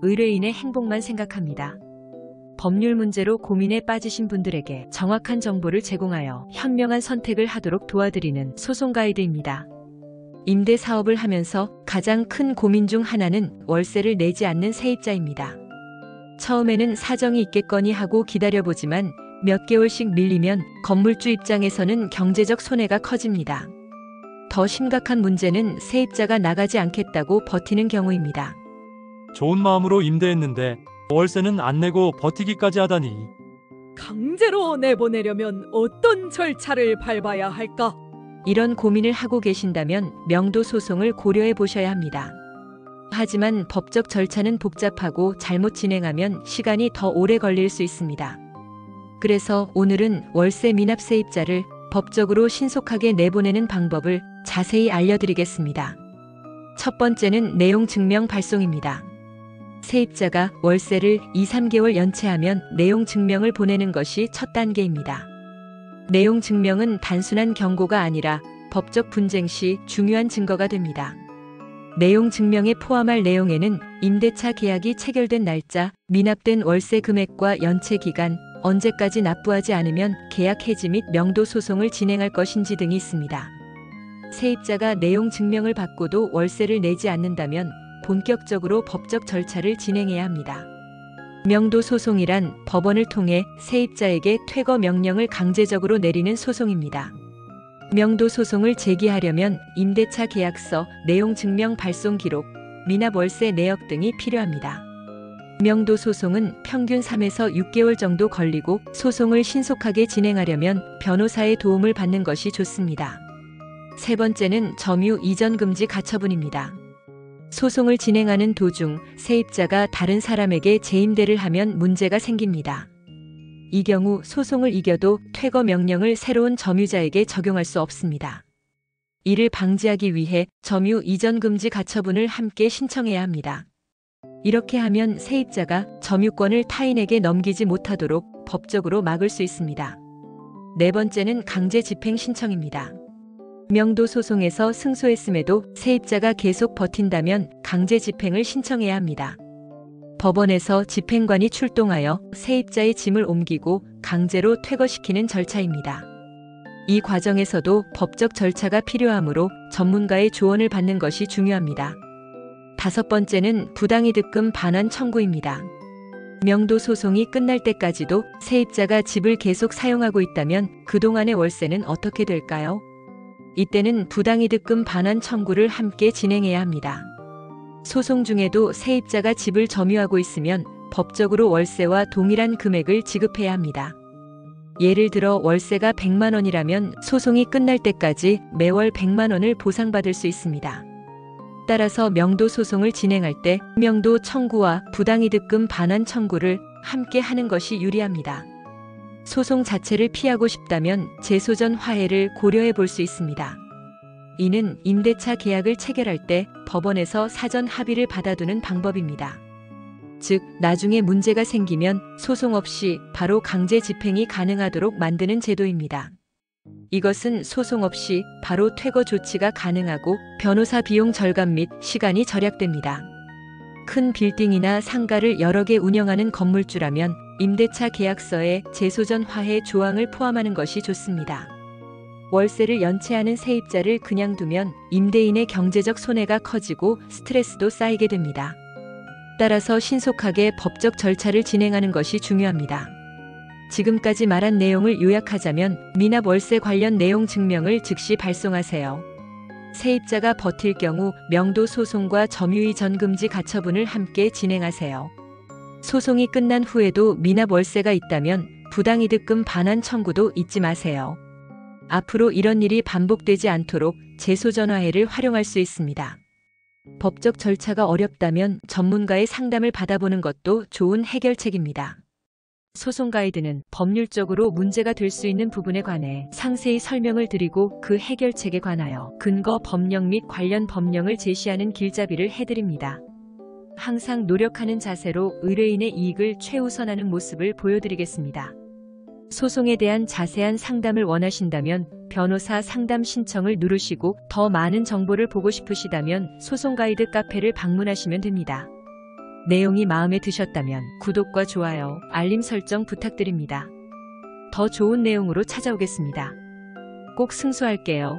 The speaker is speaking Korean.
의뢰인의 행복만 생각합니다. 법률 문제로 고민에 빠지신 분들에게 정확한 정보를 제공하여 현명한 선택을 하도록 도와드리는 소송 가이드입니다. 임대 사업을 하면서 가장 큰 고민 중 하나는 월세를 내지 않는 세입자입니다. 처음에는 사정이 있겠거니 하고 기다려보지만 몇 개월씩 밀리면 건물주 입장에서는 경제적 손해가 커집니다. 더 심각한 문제는 세입자가 나가지 않겠다고 버티는 경우입니다. 좋은 마음으로 임대했는데 월세는 안 내고 버티기까지 하다니. 강제로 내보내려면 어떤 절차를 밟아야 할까? 이런 고민을 하고 계신다면 명도 소송을 고려해 보셔야 합니다. 하지만 법적 절차는 복잡하고 잘못 진행하면 시간이 더 오래 걸릴 수 있습니다. 그래서 오늘은 월세 미납 세입자를 법적으로 신속하게 내보내는 방법을 자세히 알려드리겠습니다. 첫 번째는 내용 증명 발송입니다. 세입자가 월세를 2-3개월 연체하면 내용 증명을 보내는 것이 첫 단계입니다. 내용 증명은 단순한 경고가 아니라 법적 분쟁 시 중요한 증거가 됩니다. 내용 증명에 포함할 내용에는 임대차 계약이 체결된 날짜, 미납된 월세 금액과 연체 기간, 언제까지 납부하지 않으면 계약 해지 및 명도 소송을 진행할 것인지 등이 있습니다. 세입자가 내용 증명을 받고도 월세를 내지 않는다면 본격적으로 법적 절차를 진행해야 합니다. 명도 소송이란 법원을 통해 세입자에게 퇴거 명령을 강제적으로 내리는 소송입니다. 명도 소송을 제기하려면 임대차 계약서, 내용 증명 발송 기록, 미납 월세 내역 등이 필요합니다. 명도 소송은 평균 3에서 6개월 정도 걸리고 소송을 신속하게 진행하려면 변호사의 도움을 받는 것이 좋습니다. 세 번째는 점유 이전 금지 가처분입니다. 소송을 진행하는 도중 세입자가 다른 사람에게 재임대를 하면 문제가 생깁니다. 이 경우 소송을 이겨도 퇴거 명령을 새로운 점유자에게 적용할 수 없습니다. 이를 방지하기 위해 점유 이전 금지 가처분을 함께 신청해야 합니다. 이렇게 하면 세입자가 점유권을 타인에게 넘기지 못하도록 법적으로 막을 수 있습니다. 네 번째는 강제 집행 신청입니다. 명도 소송에서 승소했음에도 세입자가 계속 버틴다면 강제 집행을 신청해야 합니다. 법원에서 집행관이 출동하여 세입자의 짐을 옮기고 강제로 퇴거시키는 절차입니다. 이 과정에서도 법적 절차가 필요하므로 전문가의 조언을 받는 것이 중요합니다. 다섯 번째는 부당이득금 반환 청구입니다. 명도 소송이 끝날 때까지도 세입자가 집을 계속 사용하고 있다면 그동안의 월세는 어떻게 될까요? 이때는 부당이득금 반환 청구를 함께 진행해야 합니다. 소송 중에도 세입자가 집을 점유하고 있으면 법적으로 월세와 동일한 금액을 지급해야 합니다. 예를 들어 월세가 100만 원이라면 소송이 끝날 때까지 매월 100만 원을 보상받을 수 있습니다. 따라서 명도 소송을 진행할 때 명도 청구와 부당이득금 반환 청구를 함께 하는 것이 유리합니다. 소송 자체를 피하고 싶다면 재소전 화해를 고려해 볼 수 있습니다. 이는 임대차 계약을 체결할 때 법원에서 사전 합의를 받아두는 방법입니다. 즉, 나중에 문제가 생기면 소송 없이 바로 강제 집행이 가능하도록 만드는 제도입니다. 이것은 소송 없이 바로 퇴거 조치가 가능하고 변호사 비용 절감 및 시간이 절약됩니다. 큰 빌딩이나 상가를 여러 개 운영하는 건물주라면 임대차 계약서에 재소전 화해 조항을 포함하는 것이 좋습니다. 월세를 연체하는 세입자를 그냥 두면 임대인의 경제적 손해가 커지고 스트레스도 쌓이게 됩니다. 따라서 신속하게 법적 절차를 진행하는 것이 중요합니다. 지금까지 말한 내용을 요약하자면 미납 월세 관련 내용 증명을 즉시 발송하세요. 세입자가 버틸 경우 명도 소송과 점유이전 금지 가처분을 함께 진행하세요. 소송이 끝난 후에도 미납 월세가 있다면 부당이득금 반환 청구도 잊지 마세요. 앞으로 이런 일이 반복되지 않도록 재소전화해를 활용할 수 있습니다. 법적 절차가 어렵다면 전문가의 상담을 받아보는 것도 좋은 해결책입니다. 소송 가이드는 법률적으로 문제가 될 수 있는 부분에 관해 상세히 설명을 드리고 그 해결책에 관하여 근거 법령 및 관련 법령을 제시하는 길잡이를 해드립니다. 항상 노력하는 자세로 의뢰인의 이익을 최우선하는 모습을 보여드리겠습니다. 소송에 대한 자세한 상담을 원하신다면 변호사 상담 신청을 누르시고 더 많은 정보를 보고 싶으시다면 소송 가이드 카페를 방문하시면 됩니다. 내용이 마음에 드셨다면 구독과 좋아요, 알림 설정 부탁드립니다. 더 좋은 내용으로 찾아오겠습니다. 꼭 승수할게요.